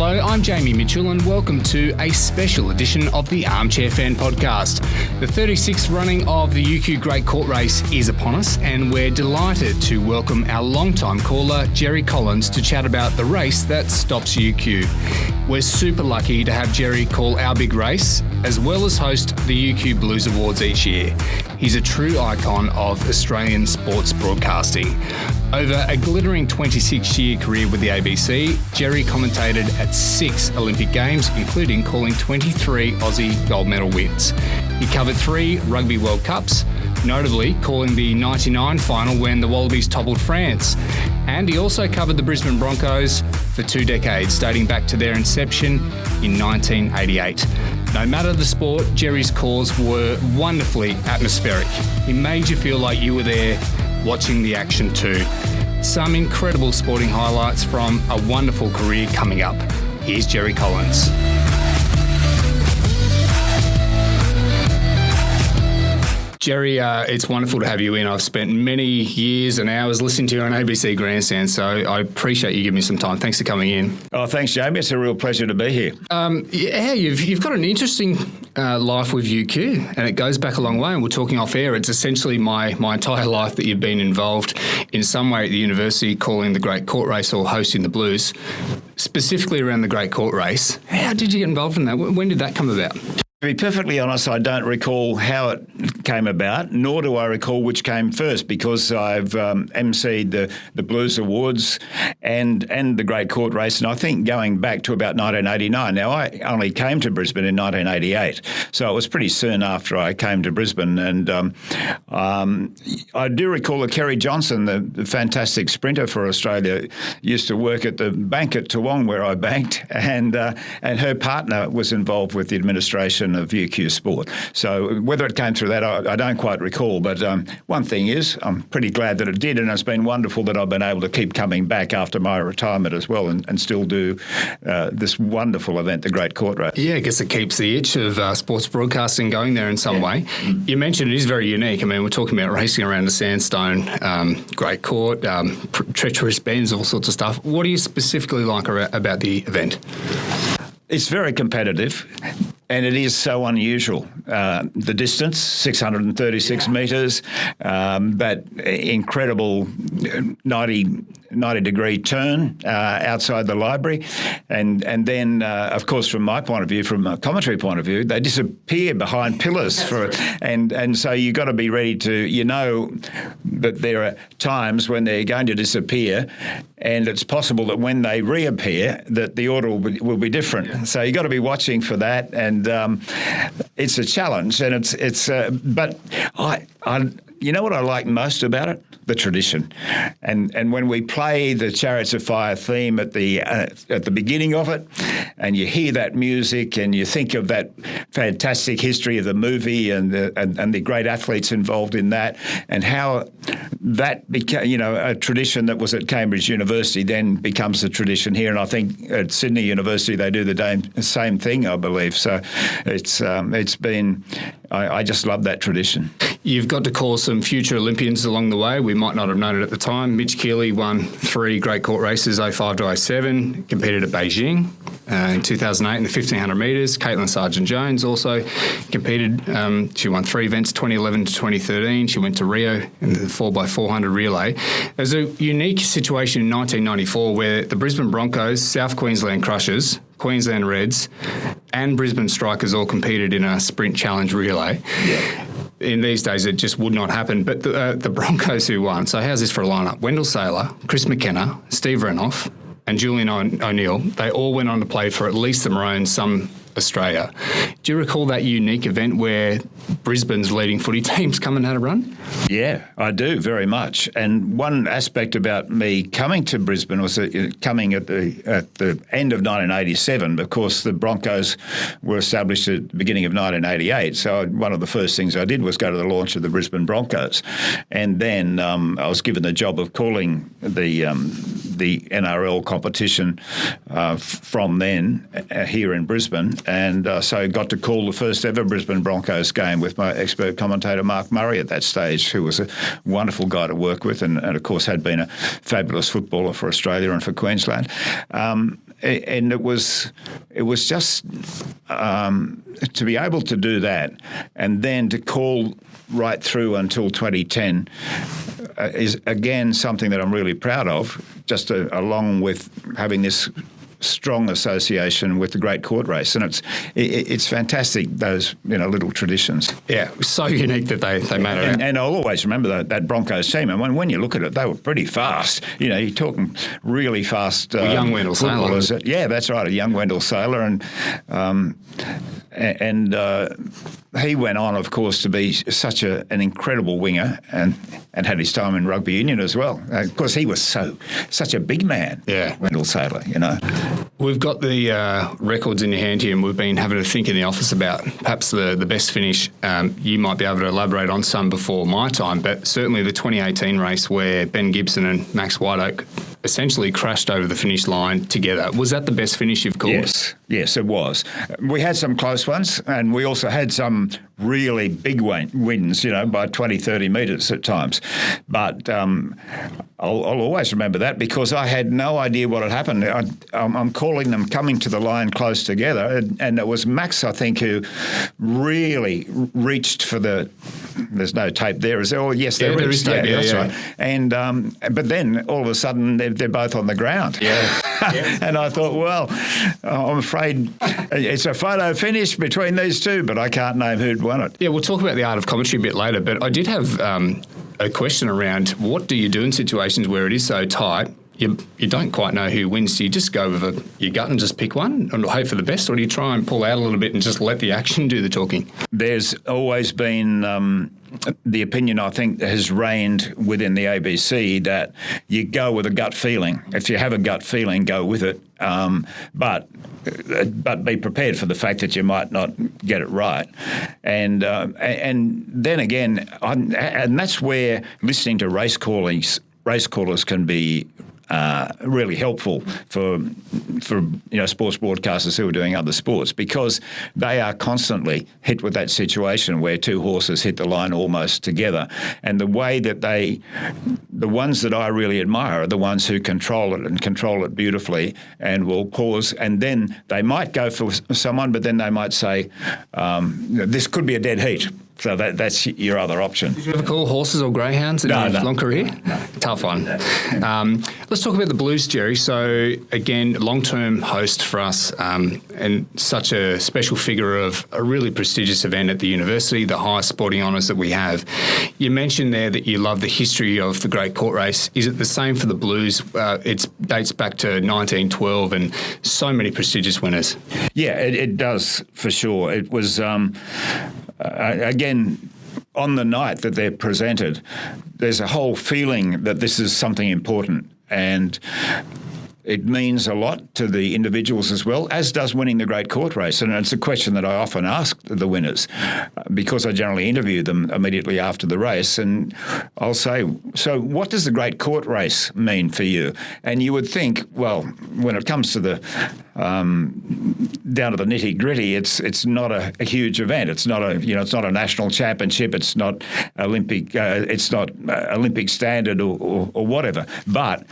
Hello, I'm Jamie Mitchell and welcome to a special edition of the Armchair Fan podcast. The 36th running of the UQ Great Court Race is upon us and we're delighted to welcome our long-time caller, Gerry Collins, to chat about the race that stops UQ. We're super lucky to have Gerry call our big race, as well as host the UQ Blues Awards each year. He's a true icon of Australian sports broadcasting. Over a glittering 26-year career with the ABC, Gerry commentated at 6 Olympic Games, including calling 23 Aussie gold medal wins. He covered 3 Rugby World Cups, notably calling the 99 final when the Wallabies toppled France. And he also covered the Brisbane Broncos for 2 decades, dating back to their inception in 1988. No matter the sport, Gerry's calls were wonderfully atmospheric. He made you feel like you were there watching the action too. Some incredible sporting highlights from a wonderful career coming up. Here's Gerry Collins. Gerry, it's wonderful to have you in. I've spent many years and hours listening to you on ABC Grandstand, so I appreciate you giving me some time. Thanks for coming in. Oh, thanks, Jamie. It's a real pleasure to be here. You've got an interesting life with UQ, and it goes back a long way, and we're talking off air. It's essentially my entire life that you've been involved in some way at the university, calling the Great Court Race or hosting the Blues, specifically around the Great Court Race. How did you get involved in that? When did that come about? To be perfectly honest, I don't recall how it came about, nor do I recall which came first, because I've emceed the Blues Awards and the Great Court Race, and I think going back to about 1989. Now, I only came to Brisbane in 1988, so it was pretty soon after I came to Brisbane. And I do recall that Kerry Johnson, the fantastic sprinter for Australia, used to work at the bank at Toowong where I banked, and her partner was involved with the administration of UQ Sport. So whether it came through that, I don't quite recall. But one thing is, I'm pretty glad that it did, and it's been wonderful that I've been able to keep coming back after my retirement as well and still do this wonderful event, the Great Court Race. Yeah, I guess it keeps the itch of sports broadcasting going there in some way. You mentioned it is very unique. I mean, we're talking about racing around the sandstone, Great Court, treacherous bends, all sorts of stuff. What do you specifically like about the event? It's very competitive. And it is so unusual. The distance, 636 metres, that incredible 90-degree turn outside the library. And then, of course, from my point of view, from a commentary point of view, they disappear behind pillars. And so you've got to be ready to, that there are times when they're going to disappear, and it's possible that when they reappear, that the order will be different. So you've got to be watching for that, and it's a challenge, and but you know what I like most about it? The tradition. And when we play the Chariots of Fire theme at the beginning of it, and you hear that music and you think of that fantastic history of the movie and the great athletes involved in that, and how that became, a tradition that was at Cambridge University then becomes a tradition here. And I think at Sydney University they do the same thing, I believe. So it's been, I just love that tradition. You've got to call some future Olympians along the way. We might not have known it at the time. Mitch Keeley won 3 Great Court races, 05 to 07, competed at Beijing in 2008 in the 1,500 metres. Caitlin Sargent-Jones also competed. She won 3 events, 2011 to 2013. She went to Rio in the 4x400 relay. There's a unique situation in 1994 where the Brisbane Broncos, South Queensland Crushers, Queensland Reds and Brisbane Strikers all competed in a sprint challenge relay. Yeah. In these days, it just would not happen. But the Broncos who won, so how's this for a lineup? Wendell Saylor, Chris McKenna, Steve Renouf and Julian O'Neill, they all went on to play for at least the Maroons, some Australia. Do you recall that unique event where Brisbane's leading footy teams come and had a run? Yeah, I do very much. And one aspect about me coming to Brisbane was coming at the end of 1987. Of course, the Broncos were established at the beginning of 1988. So one of the first things I did was go to the launch of the Brisbane Broncos. And then I was given the job of calling the NRL competition from then here in Brisbane. And so got to call the first ever Brisbane Broncos game with my expert commentator Mark Murray at that stage, who was a wonderful guy to work with and of course had been a fabulous footballer for Australia and for Queensland. and it was just to be able to do that, and then to call right through until 2010 is again something that I'm really proud of. Just along with having this strong association with the great court race, and it's fantastic, those little traditions. Yeah, it was so unique that they made it. And I'll always remember that Broncos team, and when you look at it, they were pretty fast. You're talking really fast. Young Wendell Sailor. Yeah, that's right, a young Wendell Sailor, and he went on, of course, to be such an incredible winger, and had his time in rugby union as well. Of course, he was such a big man. Yeah, Wendell Sailor. We've got the records in your hand here, and we've been having a think in the office about perhaps the best finish. You might be able to elaborate on some before my time, but certainly the 2018 race where Ben Gibson and Max Whiteoak essentially crashed over the finish line together. Was that the best finish you've called? Yes, it was. We had some close ones, and we also had some really big wins, by 20, 30 metres at times. But I'll always remember that because I had no idea what had happened. I'm calling them coming to the line close together, and it was Max, I think, who really reached for the... There's no tape there, is there? Oh, yes, there is tape. Yeah, that's right. And but then all of a sudden they're both on the ground. Yeah. And I thought, well, I'm afraid it's a photo finish between these two, but I can't name who'd won it. Yeah, we'll talk about the art of commentary a bit later, but I did have a question around what do you do in situations where it is so tight? You don't quite know who wins. Do you just go with your gut and just pick one and hope for the best, or do you try and pull out a little bit and just let the action do the talking? There's always been the opinion, I think, has reigned within the ABC that you go with a gut feeling. If you have a gut feeling, go with it. But be prepared for the fact that you might not get it right. And then again, and that's where listening to race callers can be really helpful for sports broadcasters who are doing other sports, because they are constantly hit with that situation where two horses hit the line almost together. And the way that the ones that I really admire are the ones who control it and control it beautifully and will pause, and then they might go for someone, but then they might say, this could be a dead heat. So that's your other option. Did you ever call horses or greyhounds in your long career? No. Tough one. Let's talk about the Blues, Gerry. So, again, long-term host for us and such a special figure of a really prestigious event at the university, the highest sporting honours that we have. You mentioned there that you love the history of the Great Court Race. Is it the same for the Blues? It dates back to 1912 and so many prestigious winners. Yeah, it does for sure. It was... again, on the night that they're presented, there's a whole feeling that this is something important, and it means a lot to the individuals as well, as does winning the Great Court Race. And it's a question that I often ask the winners because I generally interview them immediately after the race. And I'll say, so what does the Great Court Race mean for you? And you would think, well, when it comes to the down to the nitty gritty, it's not a huge event. It's not a national championship. It's not Olympic. It's not Olympic standard or whatever. But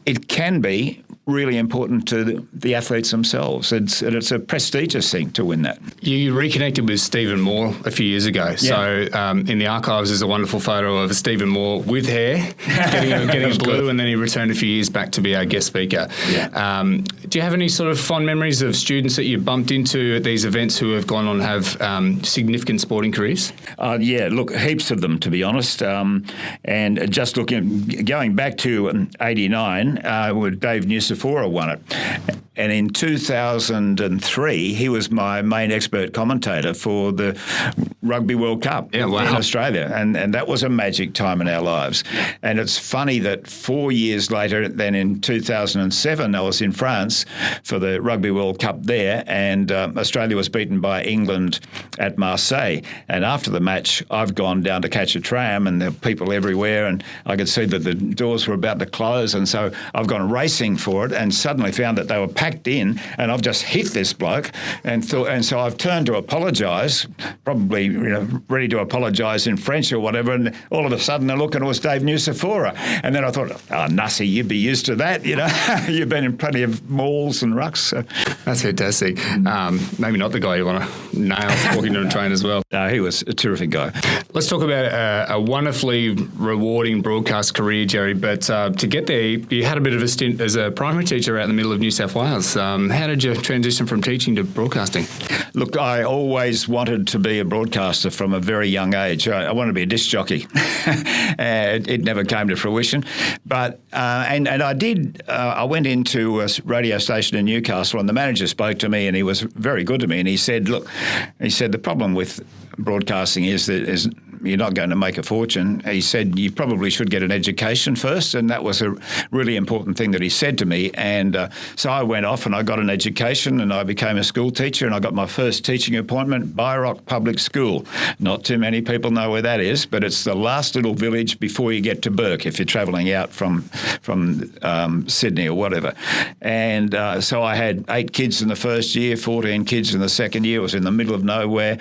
it can be really important to the athletes themselves. It's a prestigious thing to win that. You reconnected with Stephen Moore a few years ago. Yeah. So in the archives there's a wonderful photo of Stephen Moore with hair, getting blue, good. And then he returned a few years back to be our guest speaker. Yeah. Do you have any sort of fond memories of students that you bumped into at these events who have gone on to have significant sporting careers? Yeah, look, heaps of them, to be honest. And just going back to 89, with Dave Nusifora won it. And in 2003, he was my main expert commentator for the Rugby World Cup in Australia. And that was a magic time in our lives. And it's funny that 4 years later, then in 2007, I was in France for the Rugby World Cup there, and Australia was beaten by England at Marseille. And after the match, I've gone down to catch a tram, and there were people everywhere, and I could see that the doors were about to close. And so I've gone racing for it and suddenly found that they were packed packed in, and I've just hit this bloke, and so I've turned to apologise, probably ready to apologise in French or whatever, and all of a sudden I look and it was Dave Nusafora, and then I thought, Nussie, you'd be used to that, you've been in plenty of malls and rucks. So. That's fantastic. Maybe not the guy you want to nail walking to a train as well. No, he was a terrific guy. Let's talk about a wonderfully rewarding broadcast career, Gerry, but to get there, you had a bit of a stint as a primary teacher out in the middle of New South Wales. How did you transition from teaching to broadcasting? Look, I always wanted to be a broadcaster from a very young age. I wanted to be a disc jockey. It never came to fruition. But and I did. I went into a radio station in Newcastle, and the manager spoke to me, and he was very good to me. And he said, "Look," he said, "the problem with broadcasting is that you're not going to make a fortune." He said, "You probably should get an education first," and that was a really important thing that he said to me. And so I went off and I got an education, and I became a school teacher, and I got my first teaching appointment, Byrock Public School. Not too many people know where that is, but it's the last little village before you get to Bourke if you're travelling out from Sydney or whatever. And so I had 8 kids in the first year, 14 kids in the second year. It was in the middle of nowhere,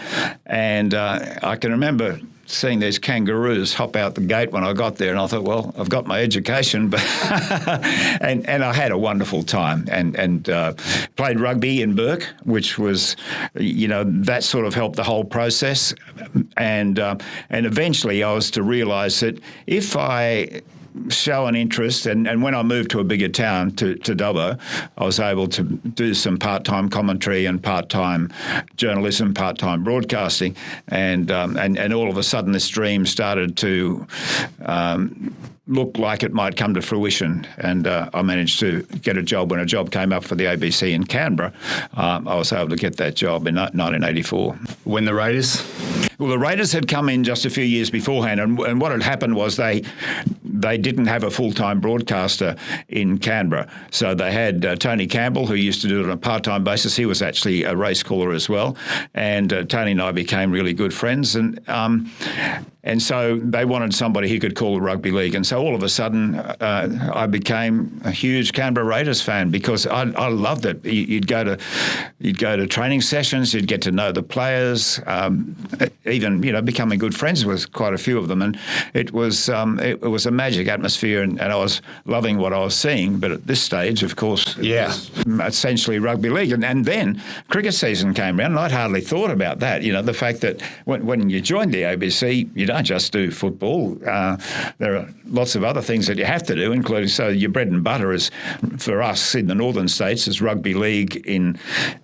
and I can remember seeing these kangaroos hop out the gate when I got there, and I thought, well, I've got my education, but and I had a wonderful time, and played rugby in Bourke, which was, that sort of helped the whole process, and eventually I was to realise that if I show an interest, and when I moved to a bigger town, to Dubbo, I was able to do some part-time commentary and part-time journalism, part-time broadcasting, and all of a sudden this dream started to look like it might come to fruition, and I managed to get a job. When a job came up for the ABC in Canberra, I was able to get that job in 1984. When the Raiders? Well, the Raiders had come in just a few years beforehand, and what had happened was they didn't have a full-time broadcaster in Canberra. So they had Tony Campbell, who used to do it on a part-time basis. He was actually a race caller as well, and Tony and I became really good friends, and so they wanted somebody who could call the rugby league. And so all of a sudden, I became a huge Canberra Raiders fan because I loved it. You'd go to training sessions, you'd get to know the players, even becoming good friends with quite a few of them. And it was a magic atmosphere, and I was loving what I was seeing. But at this stage, of course, essentially rugby league. And then cricket season came around, and I'd hardly thought about that. The fact that when you joined the ABC, you don't just do football. There are lots of other things that you have to do, including, so your bread and butter is, for us in the northern states, is rugby league in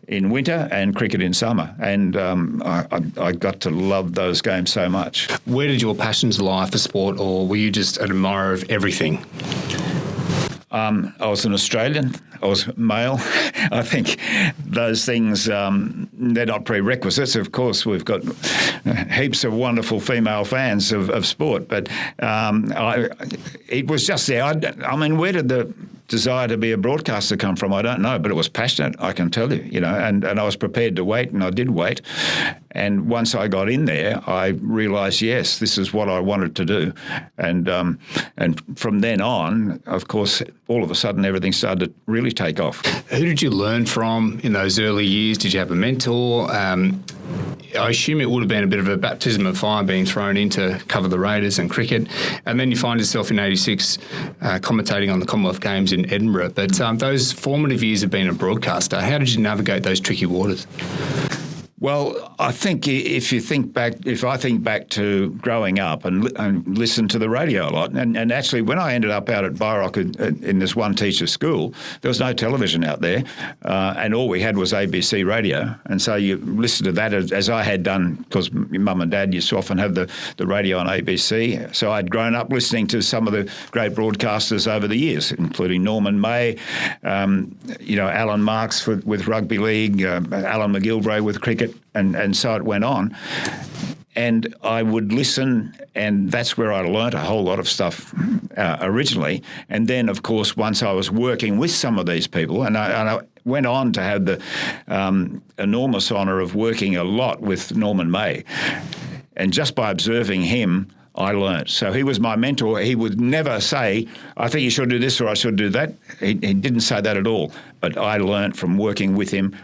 winter and cricket in summer. And I got to love those games so much. Where did your passions lie for sport, or were you just an admirer of everything? I was an Australian. I was male. I think those things, they're not prerequisites. Of course, we've got heaps of wonderful female fans of sport, but it was just there. Where did the desire to be a broadcaster come from? I don't know, but it was passionate, I can tell you, and I was prepared to wait, and I did wait. And once I got in there, I realised, yes, this is what I wanted to do. And from then on, of course, all of a sudden everything started to really take off. Who did you learn from in those early years? Did you have a mentor? I assume it would have been a bit of a baptism of fire being thrown in to cover the Raiders and cricket. And then you find yourself in 86 commentating on the Commonwealth Games in Edinburgh. But those formative years of being a broadcaster, how did you navigate those tricky waters? Well, I think if I think back to growing up and listen to the radio a lot, and actually when I ended up out at Byrock in this one teacher school, there was no television out there, and all we had was ABC radio, and so you listened to that as I had done, because your mum and dad used to often have the radio on ABC. So I'd grown up listening to some of the great broadcasters over the years, including Norman May, Alan Marks with rugby league, Alan McGilvray with cricket. And so it went on. And I would listen, and that's where I learnt a whole lot of stuff originally. And then, of course, once I was working with some of these people, and I went on to have the enormous honour of working a lot with Norman May. And just by observing him I learnt. So he was my mentor. He would never say, I think you should do this or I should do that. He didn't say that at all. But I learnt from working with him,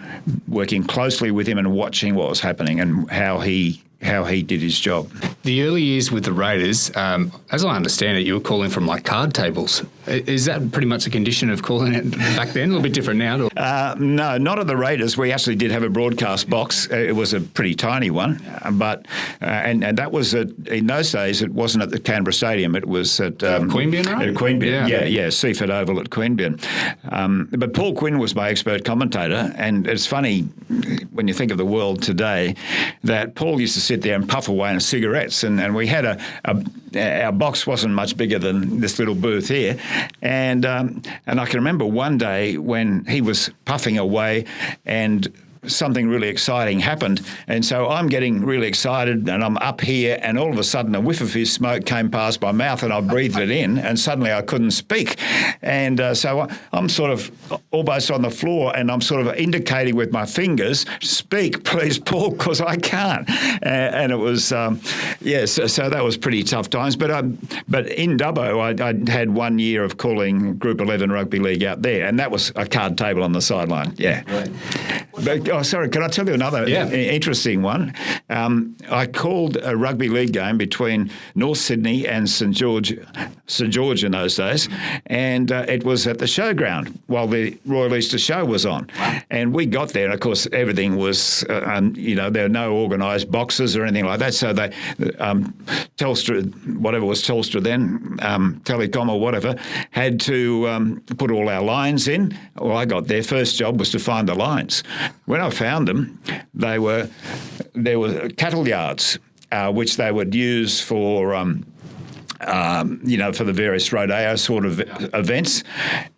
working closely with him and watching what was happening and how he did his job. The early years with the Raiders, as I understand it, you were calling from like card tables. Is that pretty much a condition of calling it back then? A little bit different now? No, not at the Raiders. We actually did have a broadcast box. It was a pretty tiny one, but and that was in those days. It wasn't at the Canberra Stadium. It was at Queanbeyan, right? At Queanbeyan, yeah, Seaford Oval at Queanbeyan. But Paul Quinn was my expert commentator, and it's funny when you think of the world today that Paul used to sit there and puff away on cigarettes, and we had our box wasn't much bigger than this little booth here, and I can remember one day when he was puffing away and something really exciting happened, and so I'm getting really excited and I'm up here, and all of a sudden a whiff of his smoke came past my mouth and I breathed it in, and suddenly I couldn't speak, and so I'm sort of almost on the floor and I'm sort of indicating with my fingers, speak please Paul, because I can't, and it was so that was pretty tough times, but in Dubbo I had 1 year of calling Group 11 Rugby League out there, and that was a card table on the sideline. Right. But, sorry, can I tell you another interesting one? I called a rugby league game between North Sydney and St George in those days, and it was at the showground while the Royal Easter Show was on. Wow. And we got there, and of course everything was, there were no organised boxes or anything like that, so they, Telstra, whatever was Telstra then, Telecom or whatever, had to put all our lines in. Well, I got there, first job was to find the lines. When I found them, there were cattle yards, which they would use for for the various rodeo sort of events,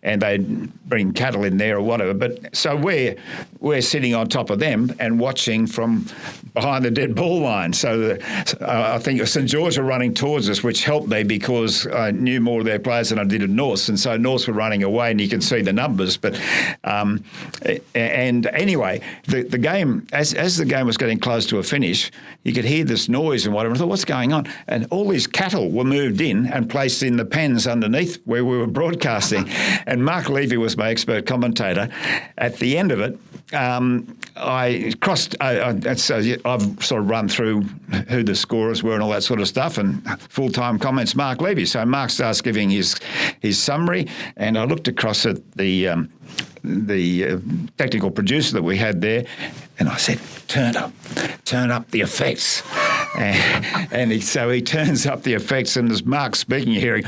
and they'd bring cattle in there or whatever. But so we're sitting on top of them and watching from behind the dead ball line. So I think St George were running towards us, which helped me because I knew more of their players than I did at North, and so North were running away, and you can see the numbers. But and anyway, the game as the game was getting close to a finish, you could hear this noise and whatever. I thought, what's going on? And all these cattle were moved in and placed in the pens underneath where we were broadcasting. And Mark Levy was my expert commentator. At the end of it, I crossed. So I've sort of run through who the scorers were and all that sort of stuff, and full-time comments Mark Levy. So Mark starts giving his summary, and I looked across at the technical producer that we had there, and I said, turn up the effects. And so he turns up the effects, and as Mark's speaking, you're hearing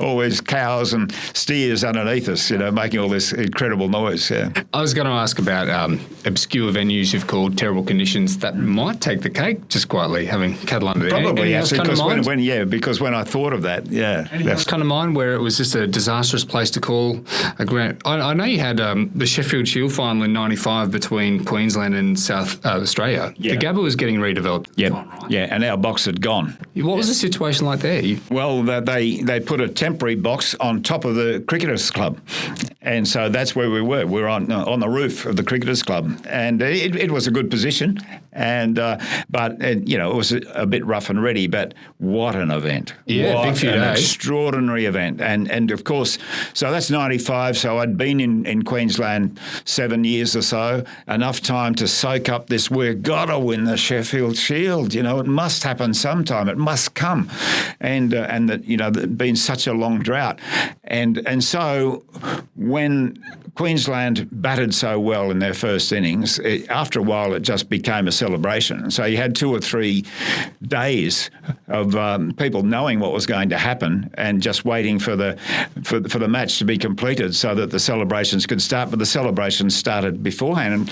all these cows and steers underneath us, making all this incredible noise. Yeah. I was going to ask about obscure venues you've called, terrible conditions that might take the cake, just quietly having cattle under there. Probably, actually, because when I thought of that, Anything else come to mind where it was just a disastrous place to call a grand? I know you had the Sheffield Shield final in '95 between Queensland and South Australia. Yeah. The Gabba was getting redeveloped. Yeah, and our box had gone. What was the situation like there? Well, they put a temporary box on top of the Cricketers Club, and so that's where we were. We were on the roof of the Cricketers Club, and it was a good position, and but it was a bit rough and ready. But what an event! Yeah, what big few an days. Extraordinary event, and of course, so that's '95. So I'd been in Queensland 7 years or so, enough time to soak up this. We've got to win the Sheffield Shield. It must happen sometime. It must come, and that been such a long drought, and so when Queensland batted so well in their first innings, after a while it just became a celebration. So you had 2 or 3 days of people knowing what was going to happen and just waiting for the match to be completed so that the celebrations could start. But the celebrations started beforehand. And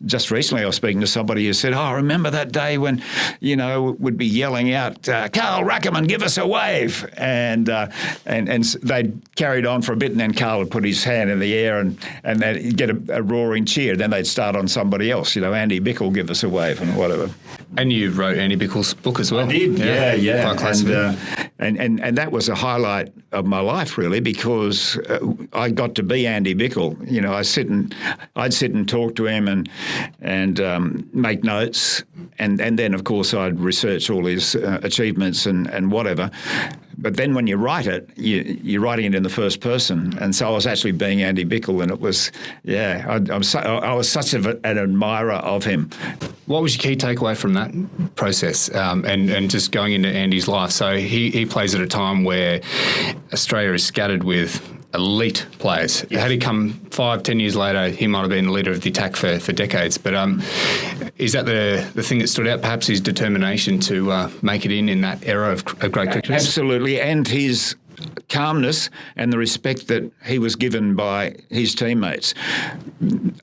just recently I was speaking to somebody who said, "Oh, remember that day when, would be yelling out, Carl Ruckerman, give us a wave." And they carried on for a bit, and then Carl would put his hand in the air and they'd get a roaring cheer. Then they'd start on somebody else. Andy Bickle, give us a wave and whatever. And you wrote Andy Bickle's book as well. I did, yeah. Quite classic. And that was a highlight of my life, really, because I got to be Andy Bickle. You know, I'd sit and talk to him and make notes, and then, of course, I'd research all his achievements and whatever. But then when you write it, you're writing it in the first person. And so I was actually being Andy Bickle, and it was, I was such an admirer of him. What was your key takeaway from that process and just going into Andy's life? So he plays at a time where Australia is scattered with elite players. Yes. Had he come 5-10 years later, he might have been the leader of the attack for decades. But is that the thing that stood out, perhaps his determination to make it in that era of great cricketers? Absolutely, and his calmness and the respect that he was given by his teammates.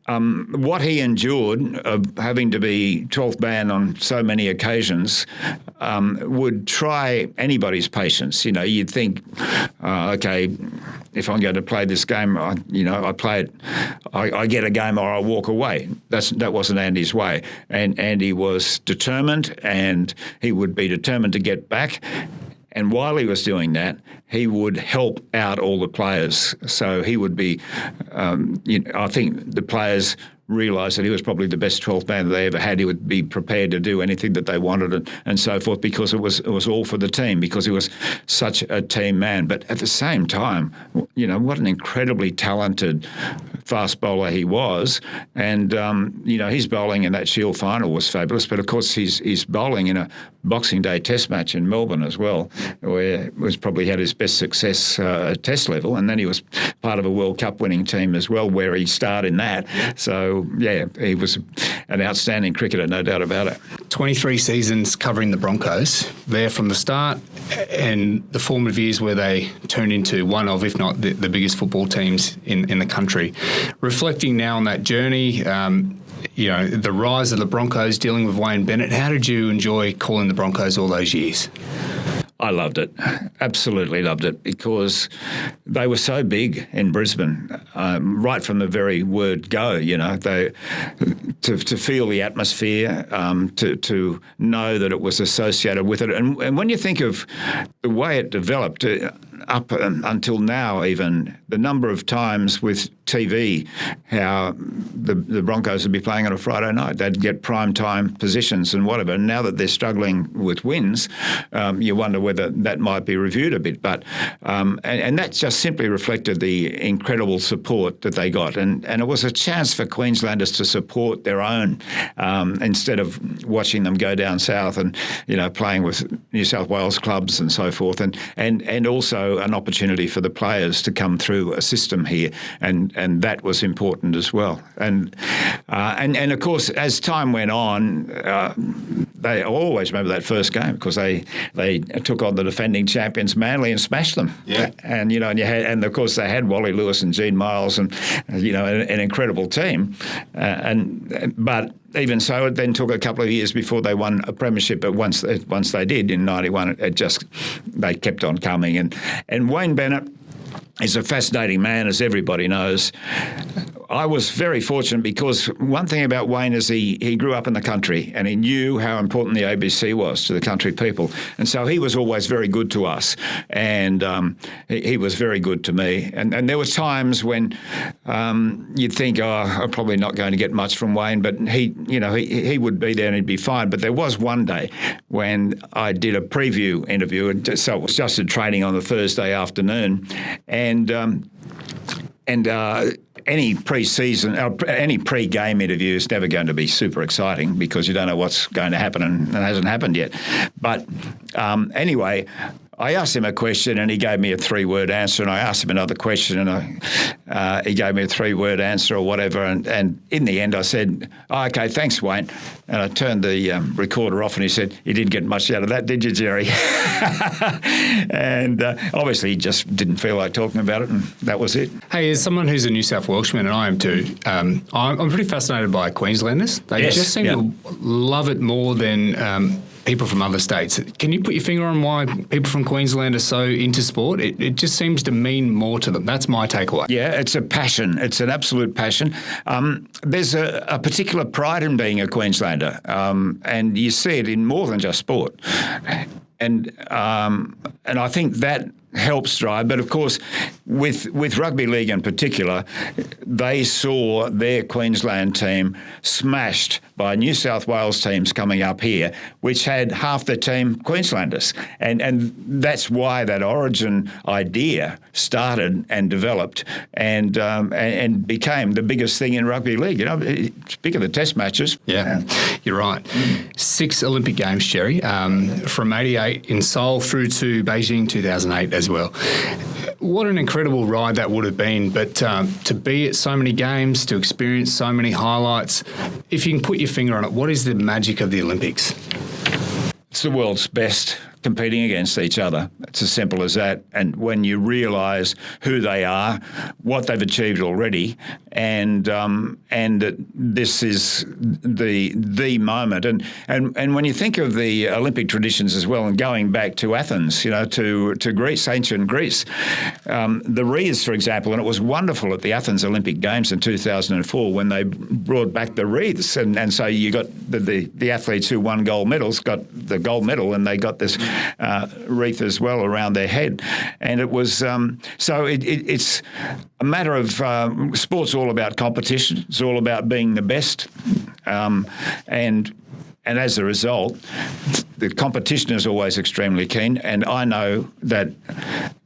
What he endured of having to be 12th man on so many occasions would try anybody's patience. You know, you'd think, okay, if I'm going to play this game, I play it, I get a game or I walk away. That wasn't Andy's way. And Andy was determined, and he would be determined to get back. And while he was doing that, he would help out all the players. So he would be, I think the players realised that he was probably the best 12th man that they ever had. He would be prepared to do anything that they wanted and so forth, because it was all for the team, because he was such a team man. But at the same time, you know, what an incredibly talented fast bowler he was. And, his bowling in that Shield final was fabulous. But, of course, his bowling in a Boxing Day test match in Melbourne as well, where he was probably had his best success at test level. And then he was part of a World Cup winning team as well, where he starred in that. So, he was an outstanding cricketer, no doubt about it. 23 seasons covering the Broncos, there from the start, and the formative years where they turned into one of, if not the biggest football teams in the country. Reflecting now on that journey, the rise of the Broncos, dealing with Wayne Bennett, how did you enjoy calling the Broncos all those years? I loved it, absolutely loved it, because they were so big in Brisbane, right from the very word go. You know, to feel the atmosphere, to know that it was associated with it, and when you think of the way it developed up until now, even the number of times with TV, how the Broncos would be playing on a Friday night, they'd get prime time positions and whatever. And now that they're struggling with wins, you wonder whether that might be reviewed a bit. But and that just simply reflected the incredible support that they got, and it was a chance for Queenslanders to support their own instead of watching them go down south and playing with New South Wales clubs and so forth, and also an opportunity for the players to come through a system here, and that was important as well. And of course, as time went on, they always remember that first game, because they took on the defending champions Manly and smashed them. Yeah. And of course they had Wally Lewis and Gene Miles and an incredible team. But even so, it then took a couple of years before they won a premiership. But once they did in '91, they kept on coming. And Wayne Bennett is a fascinating man, as everybody knows. I was very fortunate, because one thing about Wayne is he grew up in the country, and he knew how important the ABC was to the country people. And so he was always very good to us, and he was very good to me. And there were times when you'd think, I'm probably not going to get much from Wayne, but he would be there and he'd be fine. But there was one day when I did a preview interview, and so it was just a training on the Thursday afternoon, and any pre-season, any pre-game interview is never going to be super exciting, because you don't know what's going to happen, and it hasn't happened yet. But anyway, I asked him a question and he gave me a 3-word answer, and I asked him another question and he gave me a 3-word answer or whatever. And in the end I said, okay, thanks, Wayne. And I turned the recorder off and he said, you didn't get much out of that, did you, Gerry? And obviously he just didn't feel like talking about it, and that was it. Hey, as someone who's a New South Welshman, and I am too, I'm pretty fascinated by Queenslanders. They just seem to love it more than people from other states. Can you put your finger on why people from Queensland are so into sport? It just seems to mean more to them. That's my takeaway. Yeah, it's a passion. It's an absolute passion. There's a particular pride in being a Queenslander, and you see it in more than just sport. And I think that helps drive. But of course, with rugby league in particular, they saw their Queensland team smashed by New South Wales teams coming up here, which had half the team Queenslanders. And that's why that origin idea started and developed and became the biggest thing in rugby league. You know, it's bigger than Test matches. Yeah, you're right. 6 Olympic Games, Gerry, from 88 in Seoul through to Beijing 2008 as well. What an incredible ride that would have been, but to be at so many games, to experience so many highlights, if you can put your finger on it, what is the magic of the Olympics? It's the world's best competing against each other. It's as simple as that. And when you realise who they are, what they've achieved already, and that this is the moment. And when you think of the Olympic traditions as well, and going back to Athens, you know, to Greece, ancient Greece, the wreaths, for example, and it was wonderful at the Athens Olympic Games in 2004 when they brought back the wreaths, and so you got the athletes who won gold medals got the gold medal, and they got this wreath as well around their head. And it was it's a matter of sport's all about competition. It's all about being the best, and as a result, the competition is always extremely keen. And I know that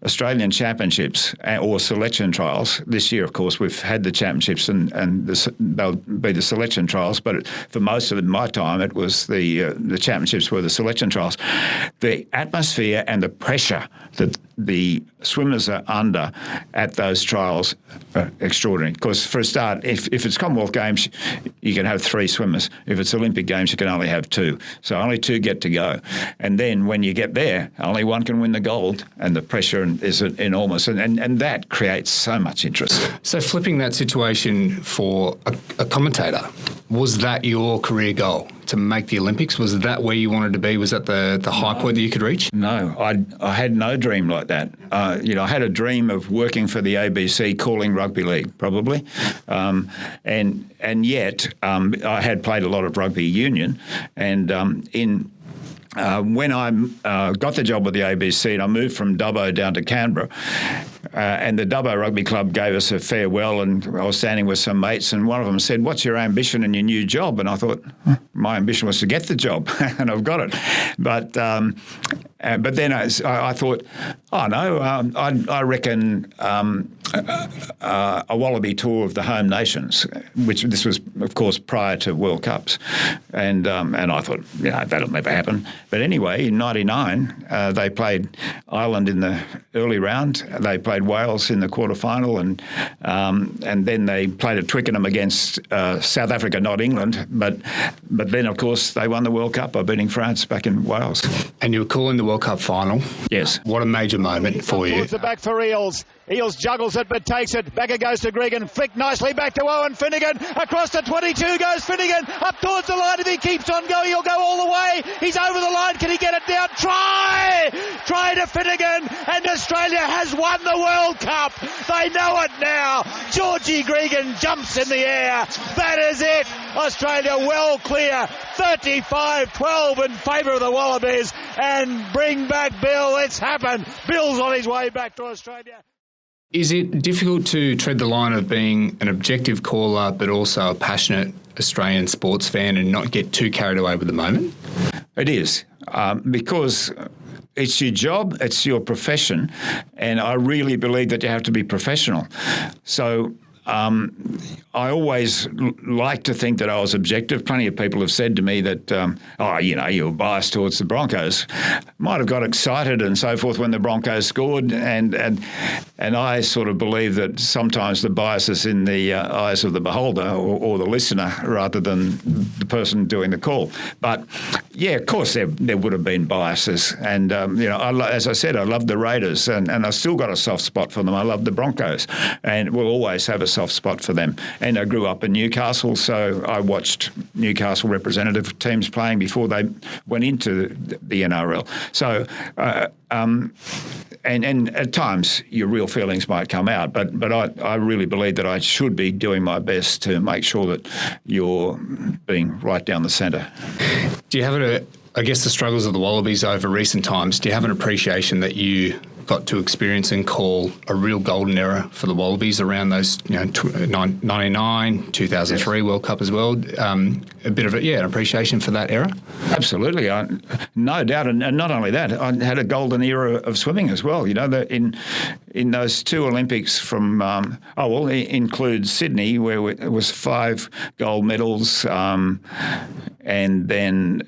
Australian championships or selection trials, this year, of course, we've had the championships and they'll be the selection trials, but for most of my time, it was the championships were the selection trials. The atmosphere and the pressure that the swimmers are under at those trials are extraordinary. Because for a start, if it's Commonwealth Games, you can have 3 swimmers. If it's Olympic Games, you can only have 2. So only 2 get to go. And then when you get there, only one can win the gold, and the pressure is enormous. And that creates so much interest. So flipping that situation for a commentator, was that your career goal, to make the Olympics? Was that where you wanted to be? Was that the high point that you could reach? No, I had no dream like that. I had a dream of working for the ABC, calling rugby league, probably, and yet I had played a lot of rugby union, and when I got the job with the ABC and I moved from Dubbo down to Canberra, and the Dubbo Rugby Club gave us a farewell, and I was standing with some mates, and one of them said, "What's your ambition in your new job?" And I thought, my ambition was to get the job, and I've got it. But then I thought, oh no, I reckon a Wallaby tour of the home nations, which this was, of course, prior to World Cups, and I thought, that'll never happen. But anyway, in '99, they played Ireland in the early round. They played Wales in the quarterfinal, and then they played at Twickenham against South Africa, not England. But then, of course, they won the World Cup by beating France back in Wales. And you were calling the World Cup final. Yes. What a major moment for you. Towards the back for Eels. Eels juggles it but takes it. Back it goes to Gregan. Flicked nicely back to Owen Finnegan. Across the 22 goes Finnegan. Up towards the line. If he keeps on going, he'll go all the way. He's over the line. Can he get it down? Try to Finnegan. And Australia has won the World Cup. They know it now. Georgie Gregan jumps in the air. That is it. Australia well clear. 35-12 in favour of the Wallabies. And bring back Bill. It's happened. Bill's on his way back to Australia. Is it difficult to tread the line of being an objective caller but also a passionate Australian sports fan and not get too carried away with the moment? It is, because it's your job, it's your profession, and I really believe that you have to be professional. So I always like to think that I was objective. Plenty of people have said to me that, you were biased towards the Broncos. Might have got excited and so forth when the Broncos scored, and I sort of believe that sometimes the bias is in the eyes of the beholder or the listener rather than the person doing the call. But yeah, of course there would have been biases, and as I said, I love the Raiders, and I still got a soft spot for them. I love the Broncos, and we'll always have a soft soft spot for them. And I grew up in Newcastle, so I watched Newcastle representative teams playing before they went into the NRL. So, and at times your real feelings might come out, but I really believe that I should be doing my best to make sure that you're being right down the centre. Do you have I guess the struggles of the Wallabies over recent times, do you have an appreciation that you got to experience and call a real golden era for the Wallabies around those, 99, 2003 yes. World Cup as well? A bit of an appreciation for that era? Absolutely. No doubt. And not only that, I had a golden era of swimming as well. In those two Olympics from, it includes Sydney, where it was 5 gold medals, and then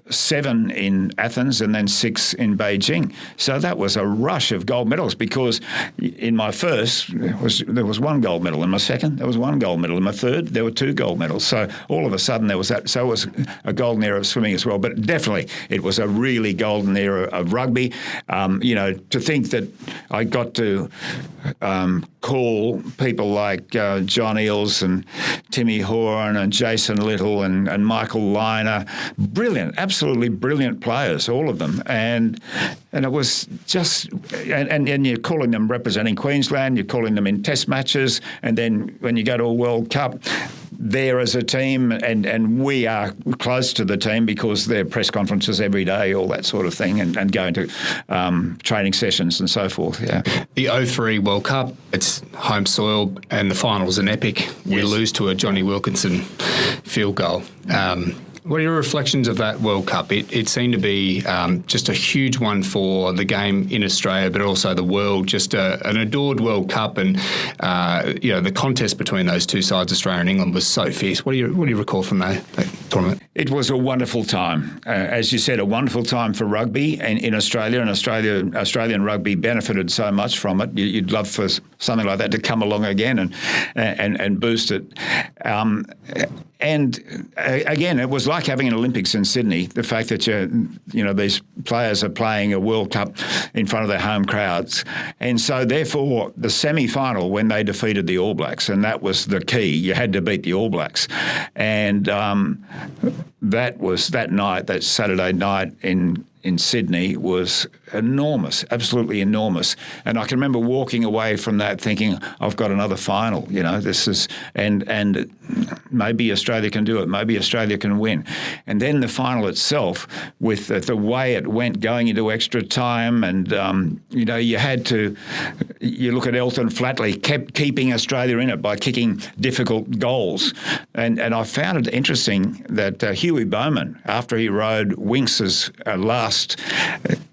7 in Athens and then 6 in Beijing. So that was a rush of gold medals, because in my first there was 1 gold medal. In my second, there was 1 gold medal. In my third, there were 2 gold medals. So all of a sudden there was that. So it was a golden era of swimming as well. But definitely it was a really golden era of rugby. To think that I got to call people like John Eales and Timmy Horan and Jason Little and Michael Liner, brilliant, absolutely brilliant players, all of them. And it was just, and you're calling them representing Queensland, you're calling them in test matches, and then when you go to a World Cup, there as a team, and we are close to the team because there are press conferences every day, all that sort of thing, and going to training sessions and so forth. Yeah. The 2003 World Cup, it's home soil, and the final's an epic. We yes. lose to a Johnny Wilkinson field goal. What are your reflections of that World Cup? It seemed to be just a huge one for the game in Australia, but also the world, just an adored World Cup. And, the contest between those two sides, Australia and England, was so fierce. What do you recall from that tournament? It was a wonderful time. As you said, a wonderful time for rugby in Australia, and Australian rugby benefited so much from it. You'd love for something like that to come along again and boost it. And again, it was like having an Olympics in Sydney. The fact that these players are playing a World Cup in front of their home crowds, and so therefore the semi-final when they defeated the All Blacks, and that was the key. You had to beat the All Blacks, and that night, that Saturday night in Sydney, was enormous, absolutely enormous. And I can remember walking away from that thinking, I've got another final, this is, and maybe Australia can do it, maybe Australia can win. And then the final itself, with the way it went, going into extra time, and, you had to, you look at Elton Flatley, kept keeping Australia in it by kicking difficult goals. And I found it interesting that Huey Bowman, after he rode Winx's last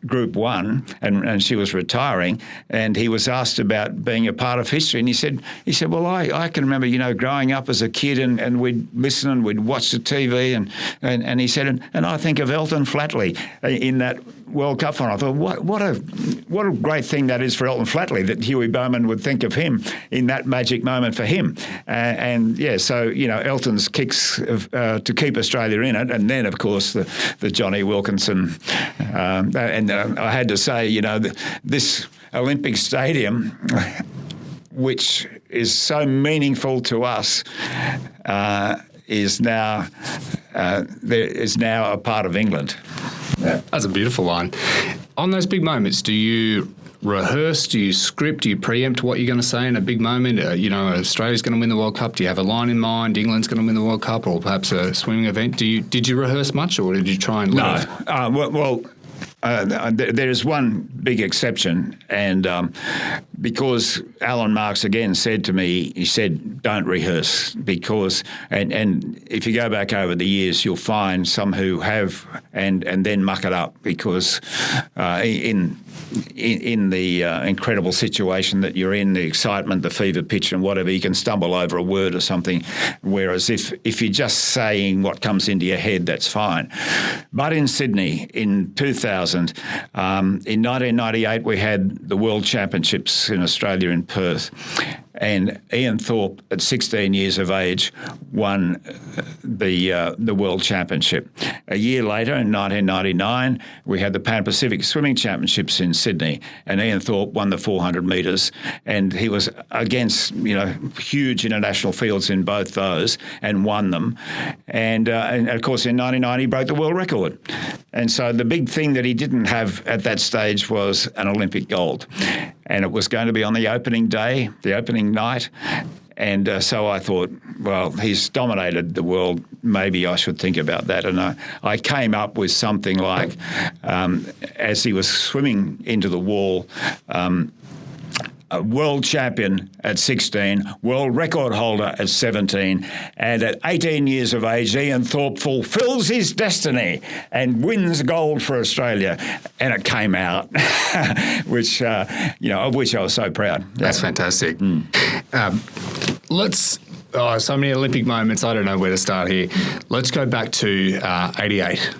Group 1, and she was retiring, and he was asked about being a part of history, and he said, well, I can remember, growing up as a kid, and we'd listen and we'd watch the TV, and he said, and I think of Elton Flatley in that World Cup final. I thought, what a great thing that is for Elton Flatley, that Huey Bowman would think of him in that magic moment for him. So Elton's kicks to keep Australia in it, and then of course the Johnny Wilkinson, and I had to say, this Olympic Stadium, which is so meaningful to us, is now a part of England. Yeah. That's a beautiful line. On those big moments, do you rehearse? Do you script? Do you preempt what you're going to say in a big moment? Australia's going to win the World Cup. Do you have a line in mind? England's going to win the World Cup, or perhaps a swimming event? Did you rehearse much, or did you try and live? No. There is one big exception, and because Alan Marks again said to me, he said, don't rehearse, because, and if you go back over the years, you'll find some who have and then muck it up, because in the incredible situation that you're in, the excitement, the fever pitch and whatever, you can stumble over a word or something, whereas if you're just saying what comes into your head, that's fine. But in Sydney in 2000, in 1998 we had the World Championships in Australia in Perth, And Ian Thorpe, at 16 years of age, won the World Championship. A year later, in 1999, we had the Pan Pacific Swimming Championships in Sydney, and Ian Thorpe won the 400 metres, and he was against huge international fields in both those and won them. And of course, in 1999, he broke the world record. And so the big thing that he didn't have at that stage was an Olympic gold, and it was going to be on the opening day, the opening night. And so I thought, well, he's dominated the world. Maybe I should think about that. And I came up with something like, as he was swimming into the wall, a world champion at 16, world record holder at 17, and at 18 years of age, Ian Thorpe fulfills his destiny and wins gold for Australia. And it came out, which, of which I was so proud. That's fantastic. So many Olympic moments, I don't know where to start here. Let's go back to 88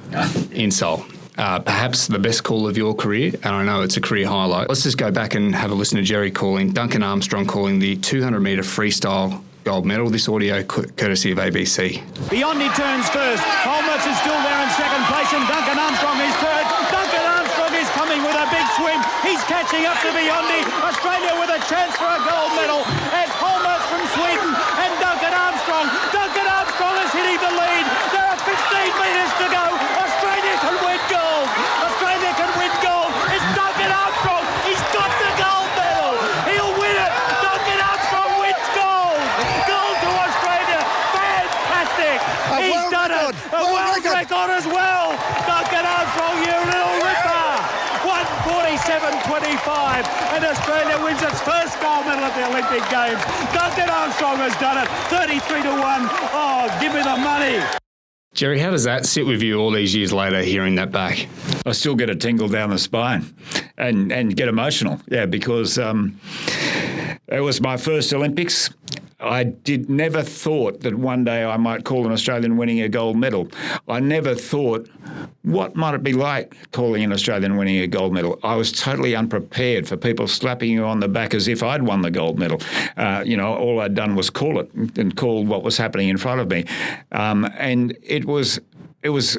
in Seoul. Perhaps the best call of your career, and I know it's a career highlight. Let's just go back and have a listen to Gerry calling, Duncan Armstrong calling the 200-metre freestyle gold medal. This audio courtesy of ABC. Biondi turns first. Holmes is still there in second place, and Duncan Armstrong is third. Duncan Armstrong is coming with a big swim. He's catching up to Biondi. Australia with a chance for a gold medal as Holmes from Sweden and Duncan Armstrong. Duncan Armstrong is hitting the lead. There are 15 metres to go. Australia can win gold. Australia can win gold. It's Duncan Armstrong. He's got the gold medal. He'll win it. Duncan Armstrong wins gold. Gold to Australia. Fantastic. He's done it. A world record as well. Duncan Armstrong, you little ripper. 1:47.25, and Australia wins its first gold medal at the Olympic Games. Duncan Armstrong has done it. 33-1. Oh, give me the money. Gerry, how does that sit with you all these years later, hearing that back? I still get a tingle down the spine and get emotional, because it was my first Olympics. I never thought that one day I might call an Australian winning a gold medal. I never thought, what might it be like calling an Australian winning a gold medal? I was totally unprepared for people slapping you on the back as if I'd won the gold medal. All I'd done was call it and call what was happening in front of me. And it was,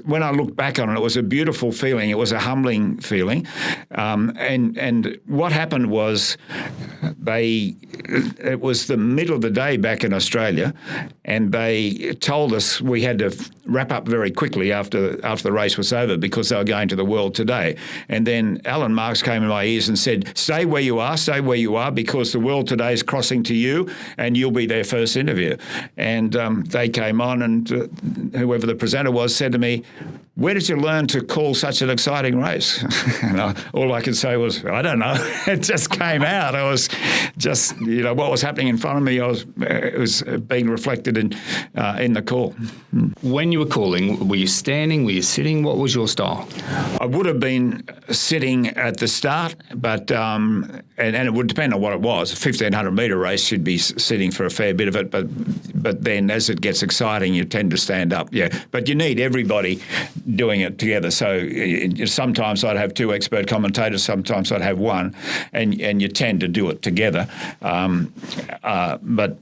when I look back on it, it was a beautiful feeling. It was a humbling feeling. And what happened was it was the middle of the day back in Australia, and they told us we had to wrap up very quickly after the race was over because they were going to the World Today. And then Alan Marks came in my ears and said, stay where you are, because the World Today is crossing to you and you'll be their first interview. And they came on, and whoever the presenter was said to me, where did you learn to call such an exciting race? And all I could say was, I don't know. It just came out. I was just, what was happening in front of me, it was being reflected in the call. When you were calling, were you standing? Were you sitting? What was your style? I would have been sitting at the start, but and it would depend on what it was. A 1,500-metre race, you'd be sitting for a fair bit of it, but then as it gets exciting, you tend to stand up. Yeah, but you need everybody doing it together. So sometimes I'd have two expert commentators, sometimes I'd have one, and you tend to do it together. But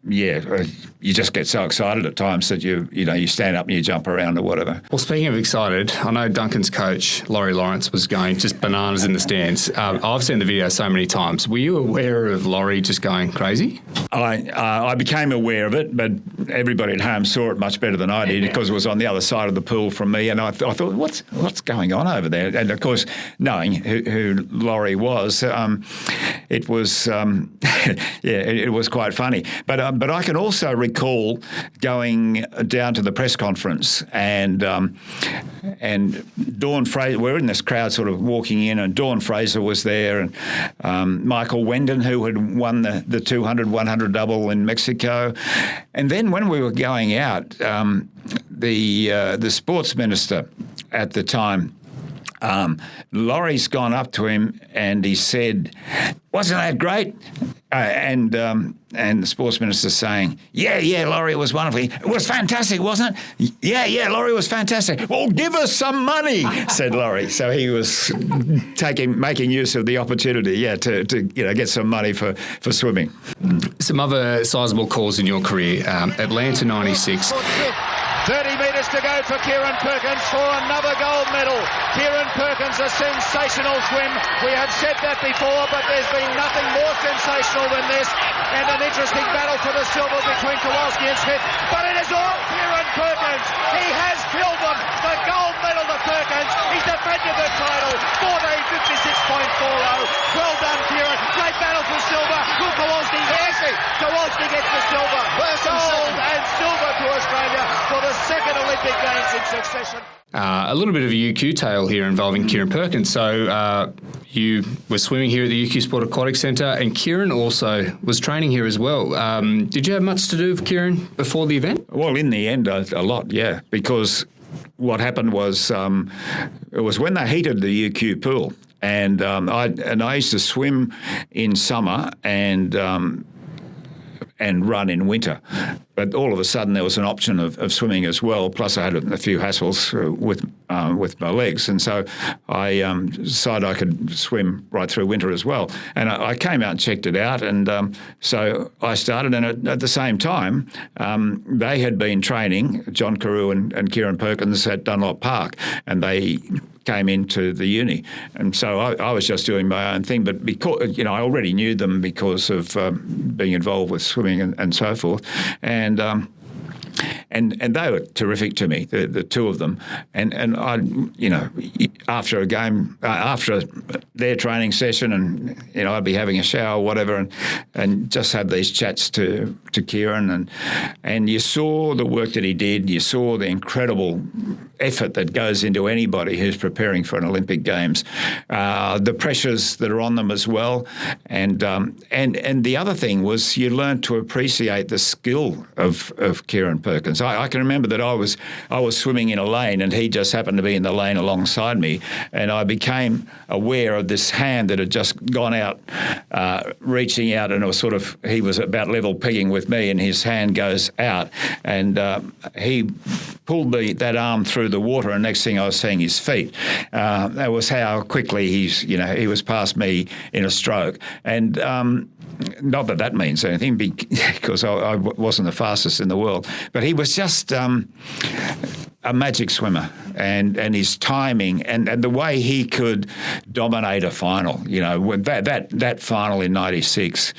yeah, you just get so excited at times that you stand up and you jump around or whatever. Well, speaking of excited, I know Duncan's coach, Laurie Lawrence, was going just bananas in the stands. I've seen the video so many times. Were you aware of Laurie just going crazy? I became aware of it, but everybody at home saw it much better than I did because it was on the other side of the pool from me, and I thought, what's going on over there? And of course, knowing who Laurie was, it was it was quite funny. But I can also recall going down to the press conference and Dawn Fraser. We're in this crowd, sort of walking in, and Dawn Fraser was there, and Michael Wendon, who had won the 200-100 double in Mexico, and then when we were going out, the sports minister at the time, Laurie's gone up to him and he said, wasn't that great? And the sports minister saying, yeah, Laurie, it was wonderful. It was fantastic, wasn't it? Yeah, Laurie, it was fantastic. Well, give us some money, said Laurie. So he was making use of the opportunity, to get some money for swimming. Some other sizable calls in your career. Atlanta 96. 30 metres to go for Kieran Perkins for another gold medal. Kieran Perkins, a sensational swim. We have said that before, but there's been nothing more sensational than this. And an interesting battle for the silver between Kowalski and Smith. But it is all Kieran Perkins. He has killed them. The gold medal to Perkins. He's defended the title. 14:56.40. Well done, Kieran. Great battle for silver. Will Kowalski? Yes, Kowalski gets the silver. Gold and silver to Australia for the second Olympic Games in succession. A little bit of a UQ tale here involving Kieran Perkins. So you were swimming here at the UQ Sport Aquatic Centre, and Kieran also was training here as well. Did you have much to do with Kieran before the event? Well, in the end, a lot, yeah, because what happened was it was when they heated the UQ pool, and I used to swim in summer and run in winter. But all of a sudden there was an option of swimming as well, plus I had a few hassles with my legs. And so I decided I could swim right through winter as well. And I came out and checked it out, and so I started. And at the same time, they had been training, John Carew and Kieran Perkins at Dunlop Park, and they came into the uni. And so I was just doing my own thing. But because, I already knew them because of being involved with swimming and so forth. And they were terrific to me, the two of them. And I, after a game, after their training session, and I'd be having a shower or whatever, and just have these chats to Kieran, and you saw the work that he did. You saw the incredible effort that goes into anybody who's preparing for an Olympic Games, the pressures that are on them as well, and the other thing was you learned to appreciate the skill of Kieran Perkins. I can remember that I was swimming in a lane, and he just happened to be in the lane alongside me, and I became aware of this hand that had just gone out, reaching out, and it was he was about level pegging with me, and his hand goes out, and he pulled that arm through the water, and next thing I was seeing his feet. That was how quickly he was past me in a stroke, and not that means anything, because I wasn't the fastest in the world, but he was just a magic swimmer, and his timing and the way he could dominate a final. That final in '96.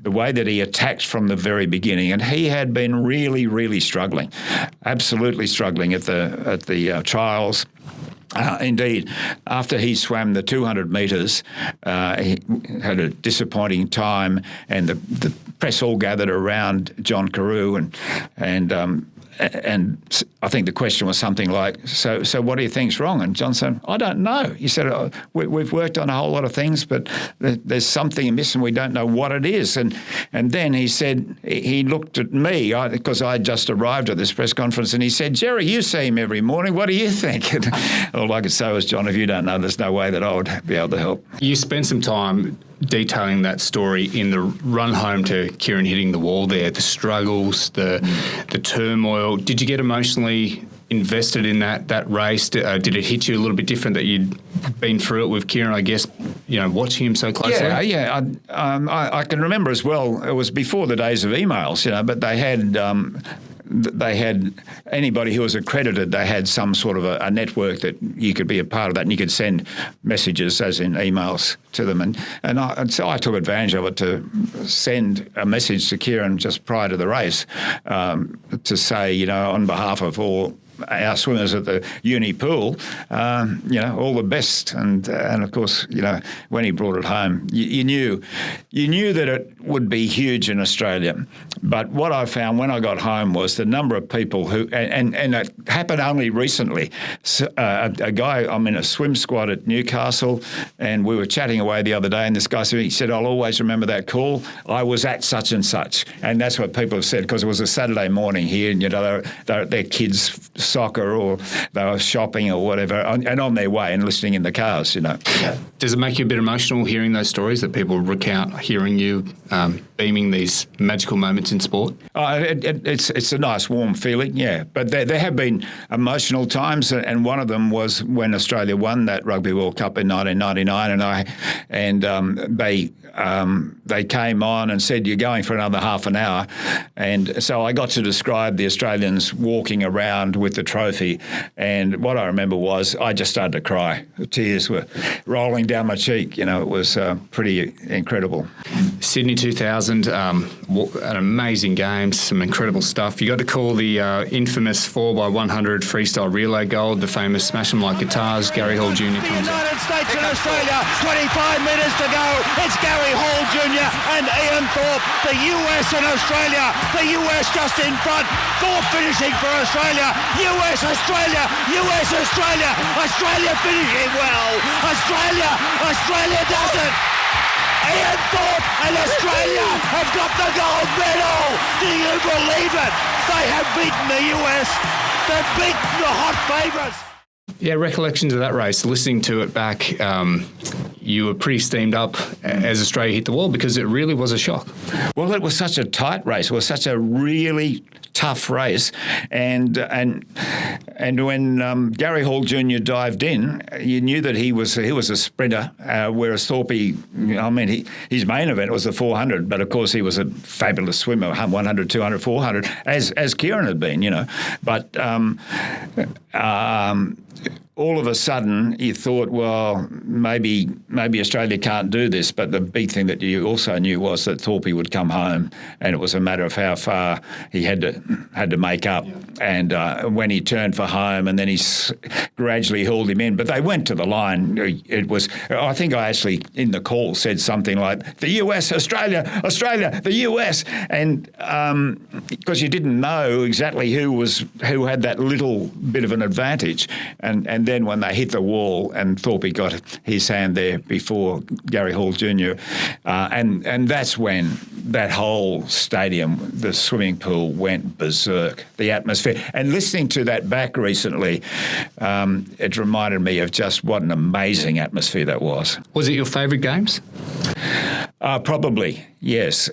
The way that he attacked from the very beginning, and he had been really, really struggling, absolutely struggling at the trials. Indeed, after he swam the 200 metres, he had a disappointing time, and the press all gathered around John Carew, and I think the question was something like, so what do you think's wrong? And John said, I don't know. He said, we've worked on a whole lot of things, but there's something amiss and we don't know what it is. And then he said, he looked at me, because I just arrived at this press conference, and he said, Gerry, you see him every morning. What do you think? And all I could say was, John, if you don't know, there's no way that I would be able to help. You spent some time detailing that story in the run home to Kieran hitting the wall there, the struggles, the turmoil. Did you get emotionally invested in that race? Did it hit you a little bit different that you'd been through it with Kieran, I guess, watching him so closely? Yeah. I can remember as well, it was before the days of emails, but they had anybody who was accredited, they had some sort of a network that you could be a part of that, and you could send messages, as in emails, to them. And so I took advantage of it to send a message to Kieran just prior to the race to say, on behalf of all our swimmers at the uni pool, all the best. And of course, when he brought it home, you knew that it would be huge in Australia. But what I found when I got home was the number of people who, and it happened only recently. So, a guy, I'm in a swim squad at Newcastle, and we were chatting away the other day, and this guy said, I'll always remember that call. I was at such and such. And that's what people have said, because it was a Saturday morning here, and their kids soccer or they were shopping or whatever, and on their way and listening in the cars, you know. Yeah. Does it make you a bit emotional hearing those stories that people recount, hearing you beaming these magical moments in sport? It's a nice warm feeling, yeah. But there have been emotional times, and one of them was when Australia won that Rugby World Cup in 1999, and they came on and said, "You're going for another half an hour," and so I got to describe the Australians walking around with the trophy, and what I remember was I just started to cry. The tears were rolling down my cheek. You know, it was pretty incredible. Sydney 2000, an amazing game, some incredible stuff. You got to call the infamous 4x100 freestyle relay gold, the famous smash 'em like guitars. Gerry Hall Jr. comes in. United States and Australia, 25 metres to go. It's Gerry Hall Jr. and Ian Thorpe. The US and Australia. The US just in front. Thorpe finishing for Australia. US, Australia. US, Australia. Australia finishing well. Australia does it. Ian Thorpe and Australia have got the gold medal. Do you believe it? They have beaten the US. They've beaten the hot favourites. Yeah, recollections of that race, listening to it back, you were pretty steamed up as Australia hit the wall because it really was a shock. Well, it was such a tight race. It was such a really tough race. And when Gerry Hall Jr. dived in, you knew that he was a sprinter, whereas Thorpe, his main event was the 400, but of course he was a fabulous swimmer, 100, 200, 400, as Kieran had been, you know. But all of a sudden you thought, well, maybe Australia can't do this, but the big thing that you also knew was that Thorpe would come home, and it was a matter of how far he had to make up. And when he turned for home, and then he gradually hauled him in. But they went to the line. It was, I think I actually in the call said something like, the US, Australia, the US, and because you didn't know exactly who had that little bit of an advantage, and then when they hit the wall and Thorpe got his hand there before Gerry Hall Jr., and that's when that whole stadium, the swimming pool, went berserk, the atmosphere. And listening to that back recently, it reminded me of just what an amazing atmosphere that was. Was it your favourite games? Probably, yes.